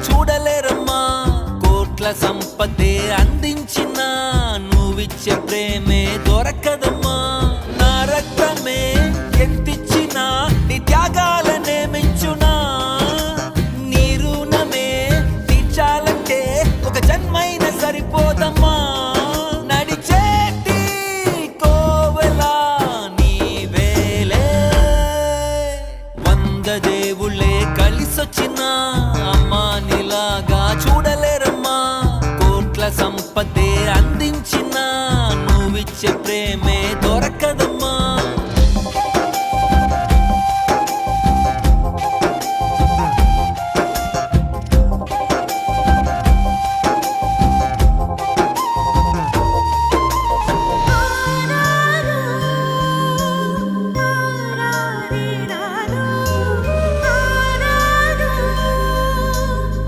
చూడలేరమ్మా. కోట్ల సంపదే అందించిన నువ్విచ్చే ప్రేమే దొరకదమ్మా. నా రక్తమే ఎంతిచ్చినా నీ త్యాగాలనే మించునా. నీ రుణమే తీర్చాలంటే ఒక జన్మైన